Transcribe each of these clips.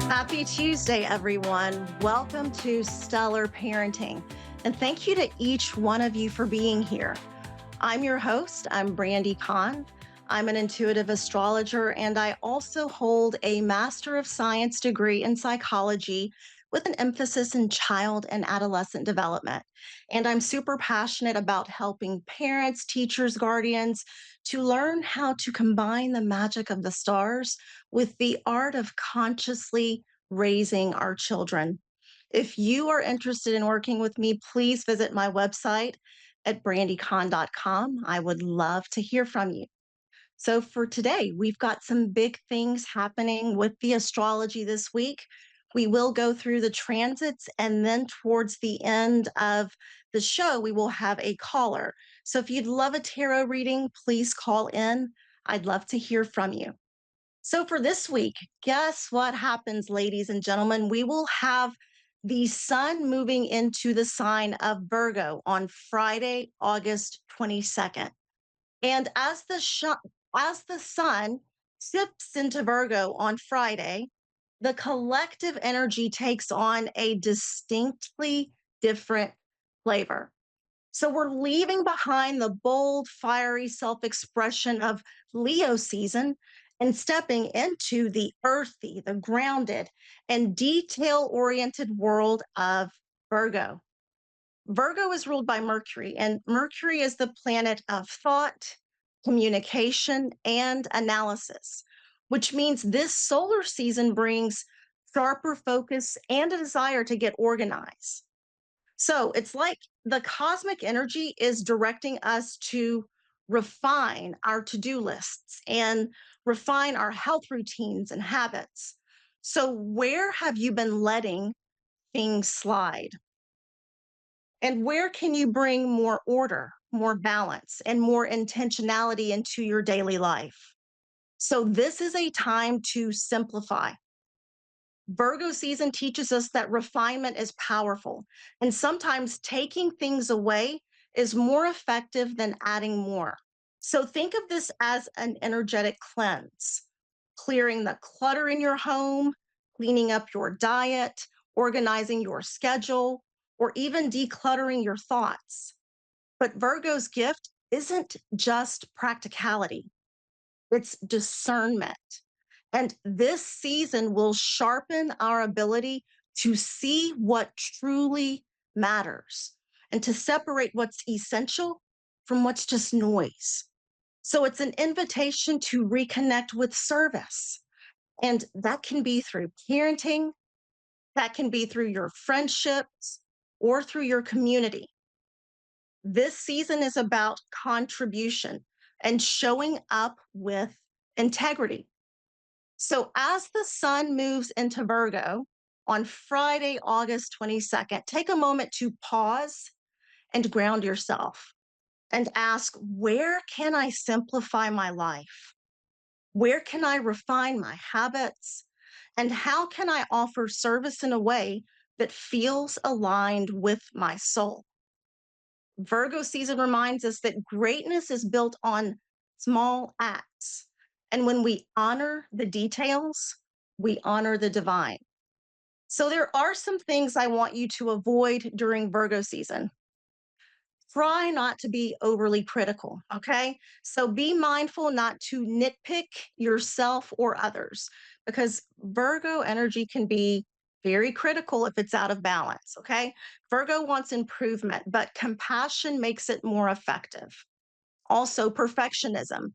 Happy Tuesday, everyone. Welcome to Stellar Parenting. And thank you to each one of you for being here. I'm your host. I'm Brandi Kahn. I'm an intuitive astrologer, and I also hold a Master of Science degree in psychology with an emphasis in child and adolescent development. And I'm super passionate about helping parents, teachers, guardians to learn how to combine the magic of the stars with the art of consciously raising our children. If you are interested in working with me, please visit my website at brandycon.com. I would love to hear from you. So, for today, we've got some big things happening with the astrology this week. We will go through the transits, and then towards the end of the show, we will have a caller. So, if you'd love a tarot reading, please call in. I'd love to hear from you. So, for this week, guess what happens, ladies and gentlemen? We will have the sun moving into the sign of Virgo on Friday, August 22nd. And as the sun sips into Virgo on Friday, the collective energy takes on a distinctly different flavor. So we're leaving behind the bold, fiery self expression of Leo season and stepping into the earthy, the grounded, and detail oriented world of Virgo. Virgo is ruled by Mercury, and Mercury is the planet of thought, communication, and analysis, which means this solar season brings sharper focus and a desire to get organized. So it's like the cosmic energy is directing us to refine our to do lists and refine our health routines and habits. So, where have you been letting things slide? And where can you bring more order, more balance, and more intentionality into your daily life? So, this is a time to simplify. Virgo season teaches us that refinement is powerful, and sometimes taking things away is more effective than adding more. So, think of this as an energetic cleanse, clearing the clutter in your home, cleaning up your diet, organizing your schedule, or even decluttering your thoughts. But Virgo's gift isn't just practicality, it's discernment. And this season will sharpen our ability to see what truly matters and to separate what's essential from what's just noise. So it's an invitation to reconnect with service. And that can be through parenting, that can be through your friendships, or through your community. This season is about contribution and showing up with integrity. So, as the sun moves into Virgo on Friday, August 22nd, take a moment to pause and ground yourself and ask, where can I simplify my life? Where can I refine my habits? And how can I offer service in a way that feels aligned with my soul? Virgo season reminds us that greatness is built on small acts. And when we honor the details, we honor the divine. So there are some things I want you to avoid during Virgo season. Try not to be overly critical, okay? So be mindful not to nitpick yourself or others because Virgo energy can be very critical if it's out of balance, okay? Virgo wants improvement, but compassion makes it more effective. Also, perfectionism.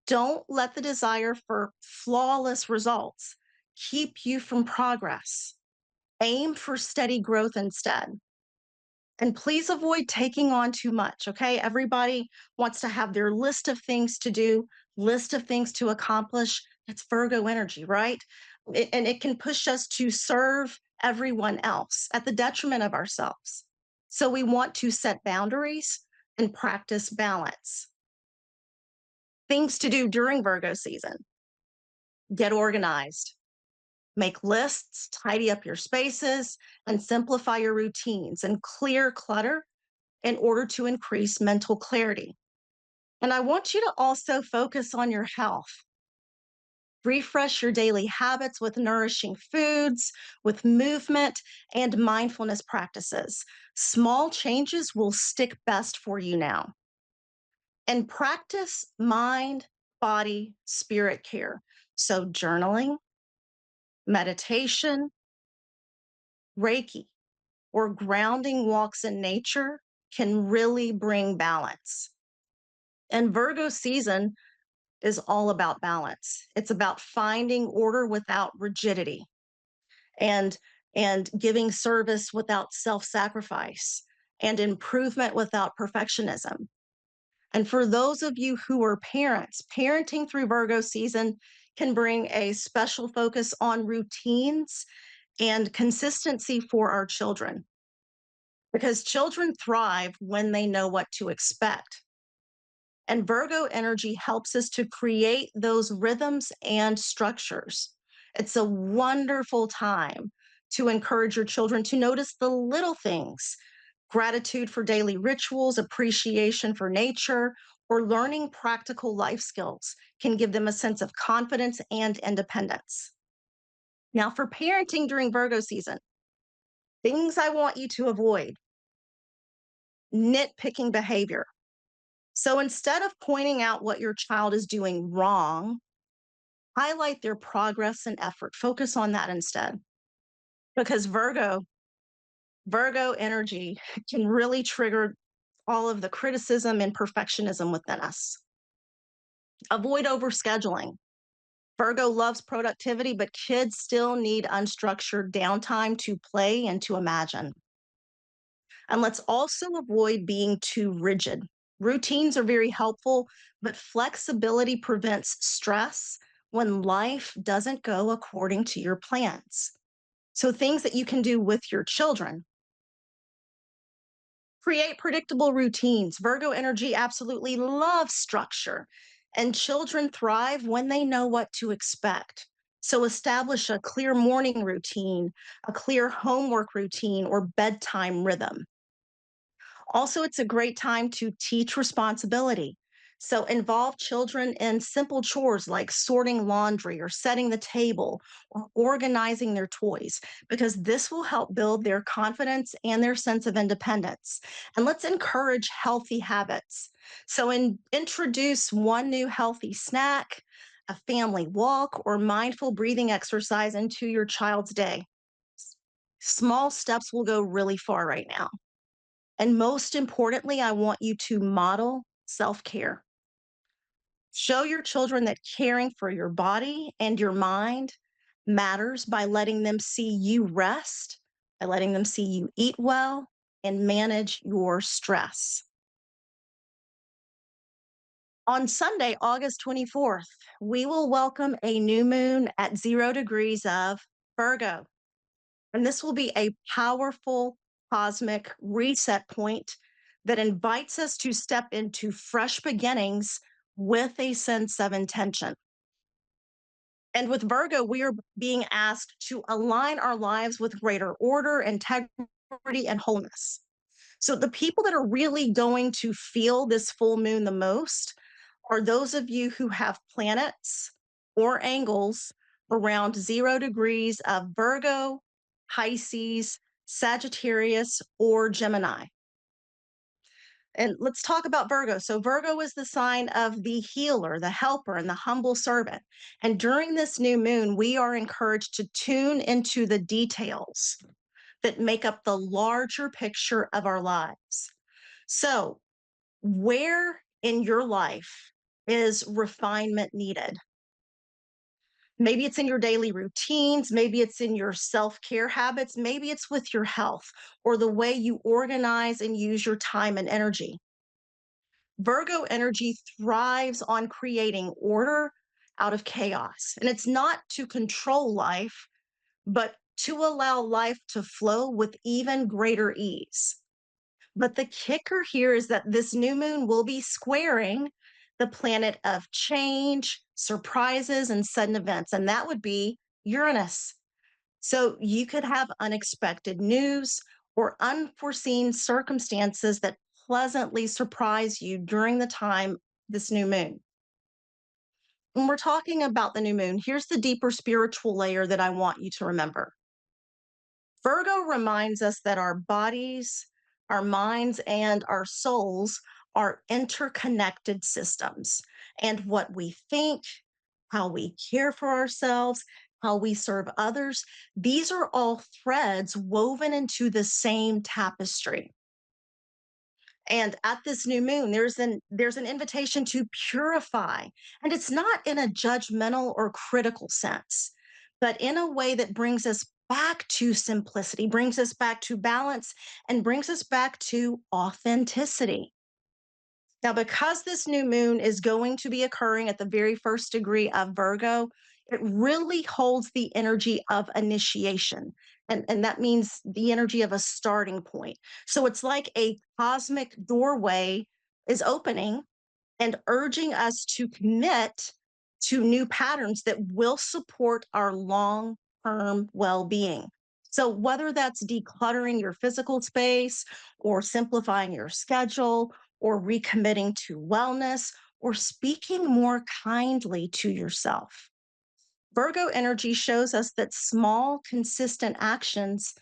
Don't let the desire for flawless results keep you from progress. Aim for steady growth instead. And please avoid taking on too much, okay? Everybody wants to have their list of things to do, list of things to accomplish. It's Virgo energy, right? And it can push us to serve everyone else at the detriment of ourselves. So we want to set boundaries and practice balance. Things to do during Virgo season: get organized, make lists, tidy up your spaces, and simplify your routines and clear clutter in order to increase mental clarity. And I want you to also focus on your health. Refresh your daily habits with nourishing foods, with movement, and mindfulness practices. Small changes will stick best for you now. And practice mind, body, spirit care. So, journaling, meditation, Reiki, or grounding walks in nature can really bring balance. And Virgo season is all about balance. It's about finding order without rigidity and and giving service without self-sacrifice and improvement without perfectionism. And for those of you who are parents, parenting through Virgo season can bring a special focus on routines and consistency for our children because children thrive when they know what to expect. And Virgo energy helps us to create those rhythms and structures. It's a wonderful time to encourage your children to notice the little things, gratitude for daily rituals, appreciation for nature, or learning practical life skills can give them a sense of confidence and independence. Now, for parenting during Virgo season, things I want you to avoid: nitpicking behavior. So instead of pointing out what your child is doing wrong, highlight their progress and effort. Focus on that instead. Because Virgo energy can really trigger all of the criticism and perfectionism within us. Avoid overscheduling. Virgo loves productivity, but kids still need unstructured downtime to play and to imagine. And let's also avoid being too rigid. Routines are very helpful, but flexibility prevents stress when life doesn't go according to your plans. So, things that you can do with your children: create predictable routines. Virgo energy absolutely loves structure, and children thrive when they know what to expect. So, establish a clear morning routine, a clear homework routine, or bedtime rhythm. Also, it's a great time to teach responsibility. So, involve children in simple chores like sorting laundry or setting the table or organizing their toys, because this will help build their confidence and their sense of independence. And let's encourage healthy habits. So, introduce one new healthy snack, a family walk, or mindful breathing exercise into your child's day. Small steps will go really far right now. And most importantly, I want you to model self care. Show your children that caring for your body and your mind matters by letting them see you rest, by letting them see you eat well, and manage your stress. On Sunday, August 24th, we will welcome a new moon at 0 degrees of Virgo. And this will be a powerful cosmic reset point that invites us to step into fresh beginnings with a sense of intention. And with Virgo, we are being asked to align our lives with greater order, integrity, and wholeness. So, the people that are really going to feel this full moon the most are those of you who have planets or angles around 0 degrees of Virgo, Pisces, Sagittarius, or Gemini. And let's talk about Virgo. So, Virgo is the sign of the healer, the helper, and the humble servant. And during this new moon, we are encouraged to tune into the details that make up the larger picture of our lives. So, where in your life is refinement needed? Maybe it's in your daily routines, maybe it's in your self care habits, maybe it's with your health or the way you organize and use your time and energy. Virgo energy thrives on creating order out of chaos. And it's not to control life, but to allow life to flow with even greater ease. But the kicker here is that this new moon will be squaring the planet of change, surprises, and sudden events. And that would be Uranus. So you could have unexpected news or unforeseen circumstances that pleasantly surprise you during the time this new moon. when we're talking about the new moon, here's the deeper spiritual layer that I want you to remember. Virgo reminds us that our bodies, our minds, and our souls are interconnected systems. And what we think, how we care for ourselves, how we serve others, these are all threads woven into the same tapestry. And at this new moon, there's an invitation to purify. And it's not in a judgmental or critical sense, but in a way that brings us back to simplicity, brings us back to balance, and brings us back to authenticity. Now, because this new moon is going to be occurring at the very first degree of Virgo, it really holds the energy of initiation. And that means the energy of a starting point. So it's like a cosmic doorway is opening and urging us to commit to new patterns that will support our long term well being. So, whether that's decluttering your physical space or simplifying your schedule or recommitting to wellness or speaking more kindly to yourself, Virgo energy shows us that small, consistent actions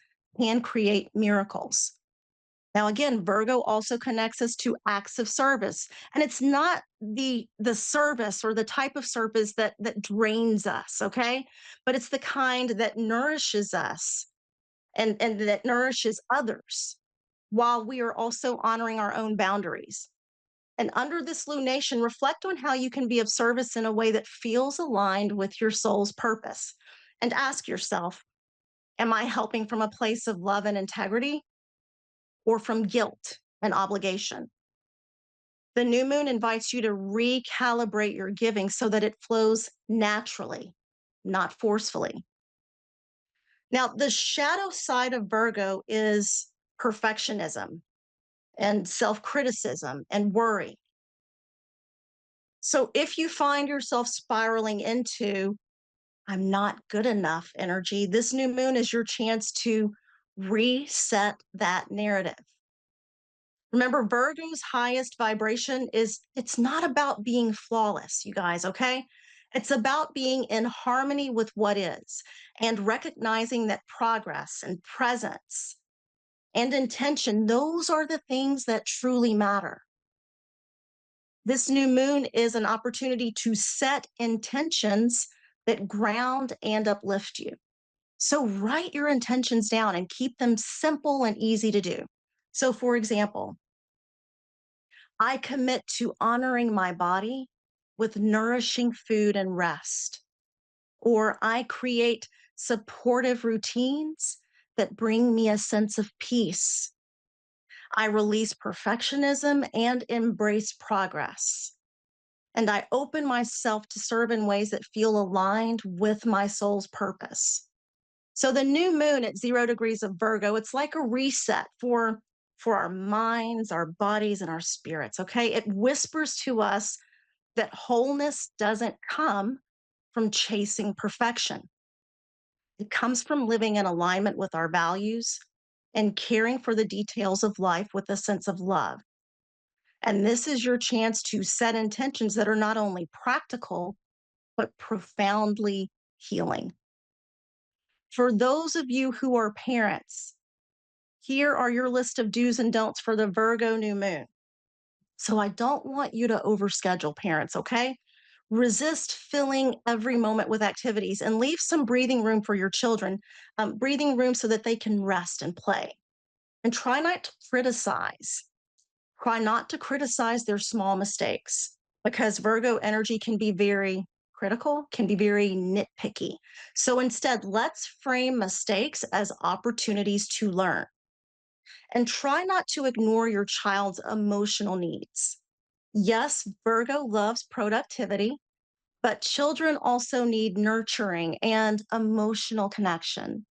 can create miracles. Now, again, Virgo also connects us to acts of service. And it's not the service or the type of service that drains us, okay? But it's the kind that nourishes us and that nourishes others while we are also honoring our own boundaries. And under this lunation, reflect on how you can be of service in a way that feels aligned with your soul's purpose. And ask yourself, am I helping from a place of love and integrity or from guilt and obligation? The new moon invites you to recalibrate your giving so that it flows naturally, not forcefully. Now, the shadow side of Virgo is perfectionism and self criticism and worry. So, if you find yourself spiraling into I'm not good enough energy, this new moon is your chance to reset that narrative. Remember, Virgo's highest vibration is it's not about being flawless, you guys, okay? It's about being in harmony with what is and recognizing that progress and presence and intention, those are the things that truly matter. This new moon is an opportunity to set intentions that ground and uplift you. So write your intentions down and keep them simple and easy to do. So, for example, I commit to honoring my body with nourishing food and rest. Or I create supportive routines that bring me a sense of peace. I release perfectionism and embrace progress. And I open myself to serve in ways that feel aligned with my soul's purpose. So the new moon at 0 degrees of Virgo, it's like a reset for our minds, our bodies, and our spirits. Okay. It whispers to us that wholeness doesn't come from chasing perfection. It comes from living in alignment with our values and caring for the details of life with a sense of love. And this is your chance to set intentions that are not only practical, but profoundly healing. For those of you who are parents, here are your list of do's and don'ts for the Virgo new moon. So I don't want you to overschedule, parents, okay? Resist filling every moment with activities and leave some breathing room for your children, breathing room so that they can rest and play. And try not to criticize. Try not to criticize their small mistakes because Virgo energy can be very critical, can be very nitpicky. So instead, let's frame mistakes as opportunities to learn and try not to ignore your child's emotional needs. Yes, Virgo loves productivity, but children also need nurturing and emotional connection.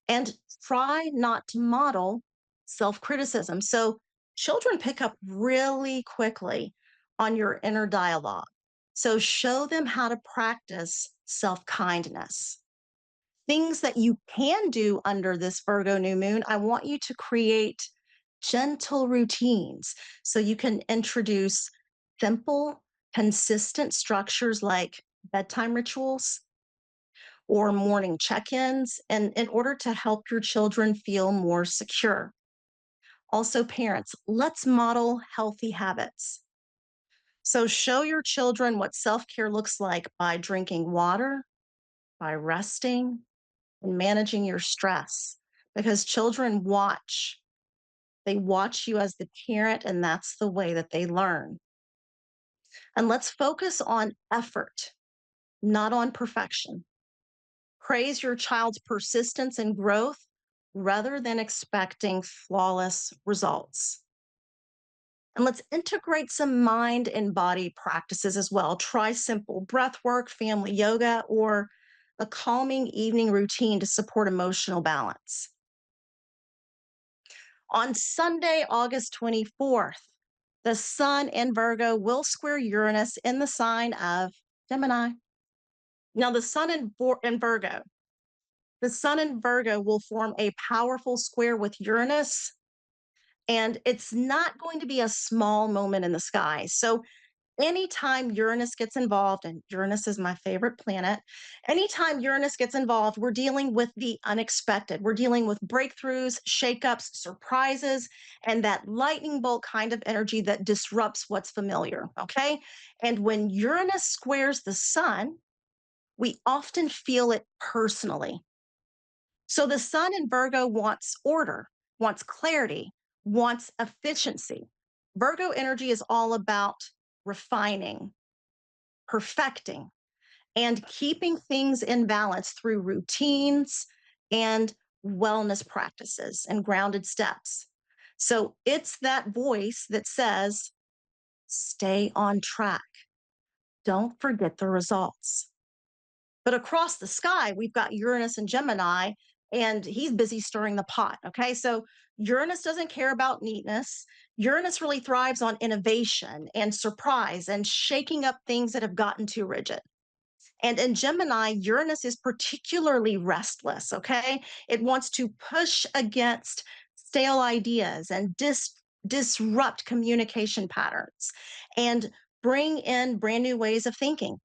And try not to model self criticism. So children pick up really quickly on your inner dialogue. So show them how to practice self kindness. Things that you can do under this Virgo new moon, I want you to create gentle routines so you can introduce simple consistent structures like bedtime rituals or morning check ins, and in order to help your children feel more secure. Also, parents, let's model healthy habits. So, show your children what self care looks like by drinking water, by resting, and managing your stress. Because children watch, they watch you as the parent, and that's the way that they learn. And let's focus on effort, not on perfection. Praise your child's persistence and growth rather than expecting flawless results. And let's integrate some mind and body practices as well. Try simple breath work, family yoga, or a calming evening routine to support emotional balance. On Sunday, August 24th, the sun in Virgo will square Uranus in the sign of Gemini. Now, in Virgo, the sun in Virgo will form a powerful square with Uranus, and it's not going to be a small moment in the sky. So, anytime Uranus gets involved, and Uranus is my favorite planet, anytime Uranus gets involved, we're dealing with the unexpected. We're dealing with breakthroughs, shakeups, surprises, and that lightning bolt kind of energy that disrupts what's familiar. Okay. And when Uranus squares the sun, we often feel it personally. So the sun in Virgo wants order, wants clarity, wants efficiency. Virgo energy is all about refining, perfecting, and keeping things in balance through routines and wellness practices and grounded steps. So it's that voice that says, stay on track. Don't forget the results. But across the sky, we've got Uranus and Gemini, and he's busy stirring the pot. Okay. So Uranus doesn't care about neatness. Uranus really thrives on innovation and surprise and shaking up things that have gotten too rigid. And in Gemini, Uranus is particularly restless. Okay. It wants to push against stale ideas and disrupt communication patterns and bring in brand new ways of thinking.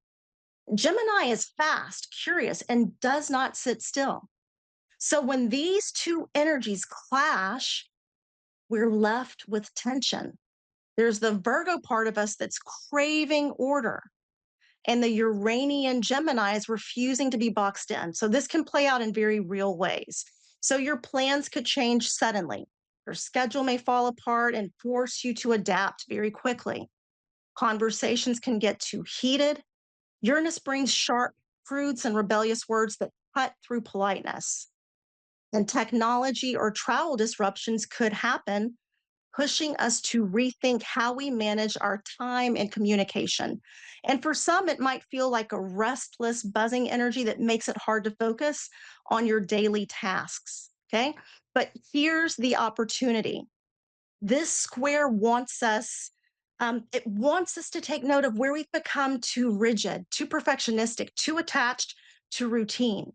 Gemini is fast, curious, and does not sit still. So when these two energies clash, we're left with tension. There's the Virgo part of us that's craving order, and the Uranian Gemini is refusing to be boxed in. So this can play out in very real ways. So your plans could change suddenly. Your schedule may fall apart and force you to adapt very quickly. Conversations can get too heated. Uranus brings sharp truths and rebellious words that cut through politeness. And technology or travel disruptions could happen, pushing us to rethink how we manage our time and communication. And for some, it might feel like a restless, buzzing energy that makes it hard to focus on your daily tasks. Okay. But here's the opportunity. This square wants us, it wants us to take note of where we've become too rigid, too perfectionistic, too attached to routine.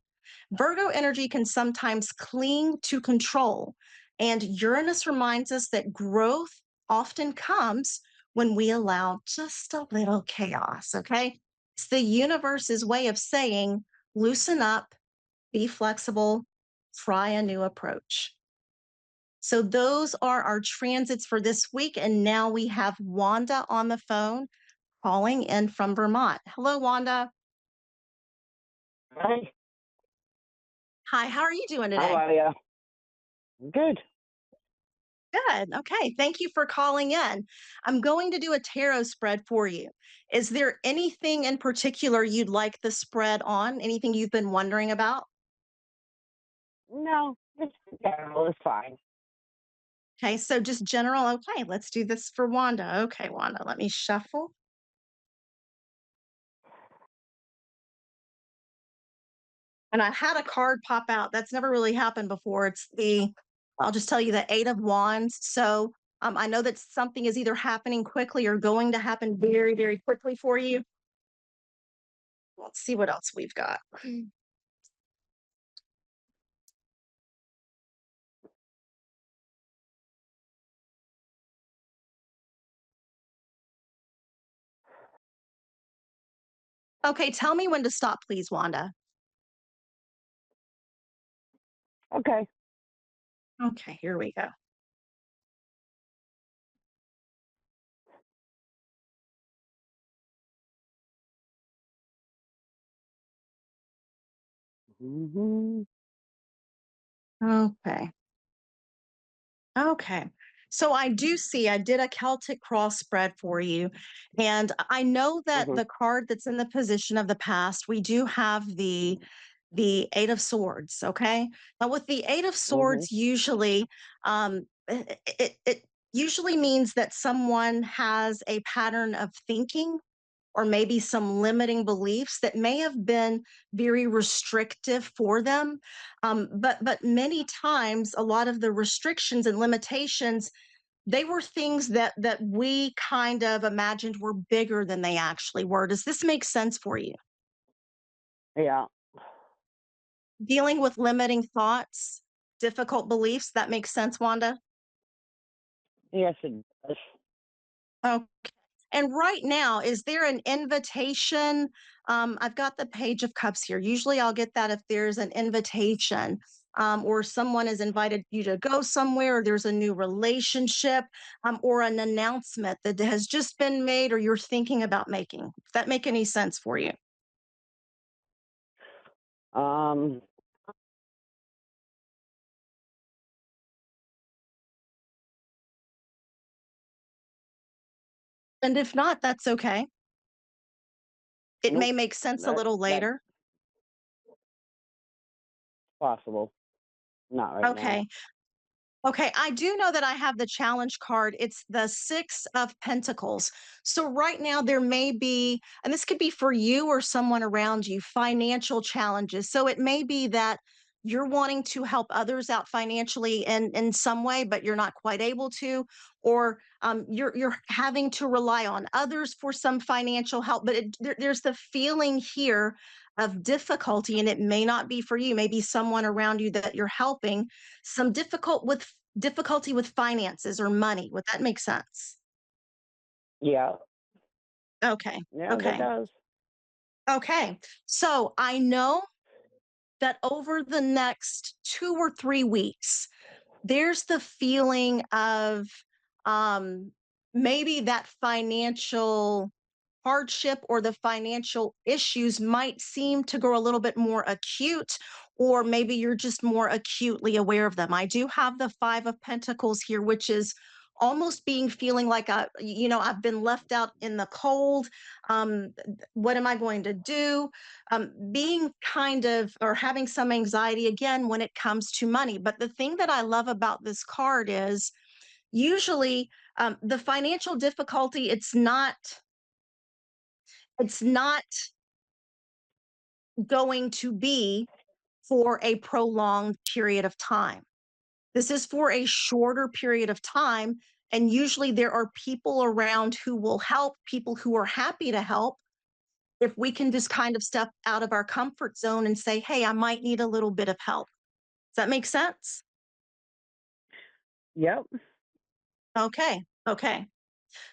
Virgo energy can sometimes cling to control, and Uranus reminds us that growth often comes when we allow just a little chaos. Okay. It's the universe's way of saying, loosen up, be flexible, try a new approach. So those are our transits for this week. And now we have Wanda on the phone calling in from Vermont. Hello, Wanda. Hi, Hi, how are you doing how today? are you? Good. Good. Okay. Thank you for calling in. I'm going to do a tarot spread for you. Is there anything in particular you'd like the spread on? Anything you've been wondering about? No, it's general is fine. Okay. So just general. Okay. Let's do this for Wanda. Okay, Wanda, let me shuffle. And I had a card pop out. That's never really happened before. I'll just tell you, the Eight of Wands. So I know that something is either happening quickly or going to happen very, very quickly for you. Let's see what else we've got. Okay, tell me when to stop, please, Wanda. Okay. Okay, here we go. hmm Okay. Okay. So I do see I did a Celtic cross spread for you. And I know that hmm the card that's in the position of the past, we do have the 8 of swords, okay? Now with the 8 of hmm swords usually it usually means that someone has a pattern of thinking or maybe some limiting beliefs that may have been very restrictive for them. But many times, a lot of the restrictions and limitations they were things that we kind of imagined were bigger than they actually were. Does this make sense for you? Yeah. Dealing with limiting thoughts, difficult beliefs, that makes sense, Wanda? Yes, it does. Okay. And right now, is there an invitation? I've got the Page of Cups here. Usually I'll get that if there's an invitation or someone has invited you to go somewhere, or there's a new relationship or an announcement that has just been made or you're thinking about making. Does that make any sense for you? Um, And if not, that's okay. It may nope. make sense a little That's later. possible. Not right now. Okay. Okay, I do know that I have the challenge card. It's the 6 of Pentacles. So right now there may be, and this could be for you or someone around you, financial challenges. So it may be that you're wanting to help others out financially in some way, but you're not quite able to, or you're having to rely on others for some financial help. But there's the feeling here of difficulty, and it may not be for you. Maybe someone around you that you're helping some difficulty with finances or money. Would that make sense? Yeah. Okay. Yeah, that Okay. does. Okay. So I know that over the next 2 or 3 weeks, there's the feeling of um, maybe that financial hardship or the financial issues might seem to grow a little bit more acute, or maybe you're just more acutely aware of them. I do have the 5 of Pentacles here, which is almost being feeling like I've been left out in the cold. What am I going to do? Being kind of or having some anxiety again when it comes to money. But the thing that I love about this card is usually the financial difficulty. It's not going to be for a prolonged period of time. This is for a shorter period of time. And usually there are people around who will help, people who are happy to help. If we can just kind of step out of our comfort zone and say, hey, I might need a little bit of help. Does that make sense? Yep. Okay. Okay.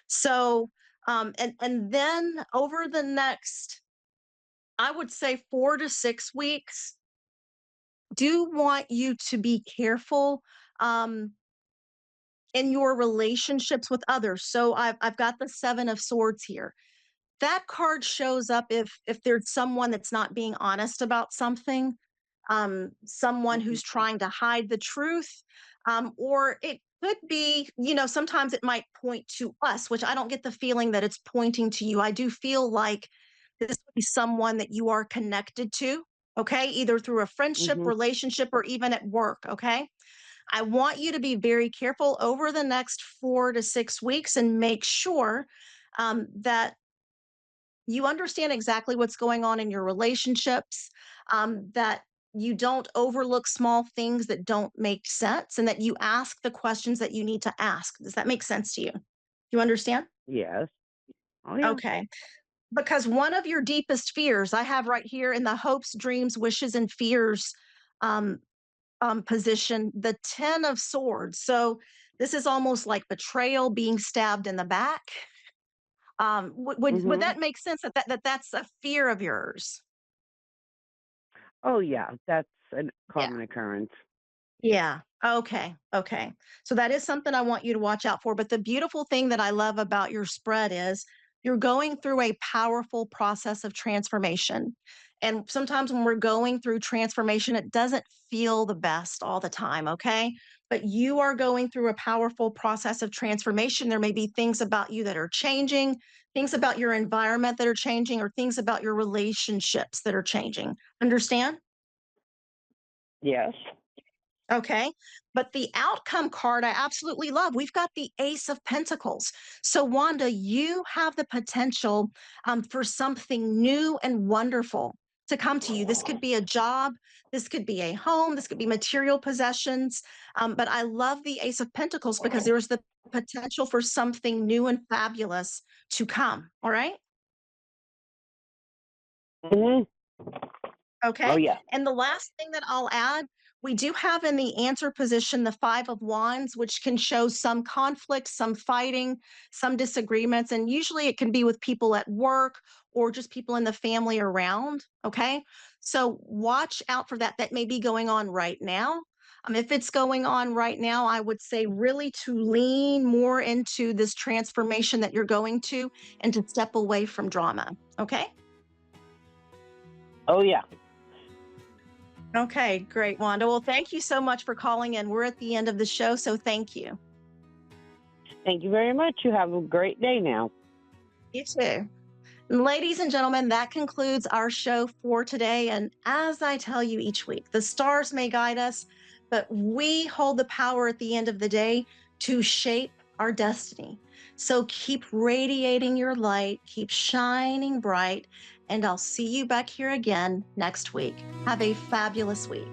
So, and then over the next, I would say 4 to 6 weeks, do want you to be careful um, in your relationships with others. So I've got the 7 of Swords here. That card shows up if there's someone that's not being honest about something, someone hmm who's trying to hide the truth, or it could be, sometimes it might point to us, which I don't get the feeling that it's pointing to you. I do feel like this would be someone that you are connected to, okay, either through a friendship, hmm relationship, or even at work, okay? I want you to be very careful over the next 4 to 6 weeks and make sure that you understand exactly what's going on in your relationships, that you don't overlook small things that don't make sense, and that you ask the questions that you need to ask. Does that make sense to you? You understand? Yes. Oh, yeah. Okay. Because one of your deepest fears I have right here in the hopes, dreams, wishes, and fears um, position, the 10 of Swords. So this is almost like betrayal, being stabbed in the back, Would Mhm. that make sense that, that's a fear of yours? Oh, yeah, that's a Yeah. common occurrence. Yeah. Okay. Okay. So that is something I want you to watch out for. But the beautiful thing that I love about your spread is you're going through a powerful process of transformation. And sometimes when we're going through transformation, it doesn't feel the best all the time. Okay. But you are going through a powerful process of transformation. There may be things about you that are changing, things about your environment that are changing, or things about your relationships that are changing. Understand? Yes. Okay. But the outcome card I absolutely love. We've got the Ace of Pentacles. So, Wanda, you have the potential for something new and wonderful to come to you. This could be a job, this could be a home, this could be material possessions. But I love the Ace of Pentacles because there's the potential for something new and fabulous to come. All right. Mhm. Oh, Okay. yeah. And the last thing that I'll add, we do have in the answer position the Five of Wands, which can show some conflict, some fighting, some disagreements. And usually it can be with people at work or just people in the family around. Okay. So watch out for that. That may be going on right now. If it's going on right now, I would say really to lean more into this transformation that you're going to and to step away from drama. Okay. Oh, yeah. Okay, great, Wanda. Well, thank you so much for calling in. We're at the end of the show, so thank you. Thank you very much. You have a great day now. You too. Ladies and gentlemen, that concludes our show for today. And as I tell you each week, the stars may guide us, but we hold the power at the end of the day to shape our destiny. So keep radiating your light, keep shining bright, and I'll see you back here again next week. Have a fabulous week.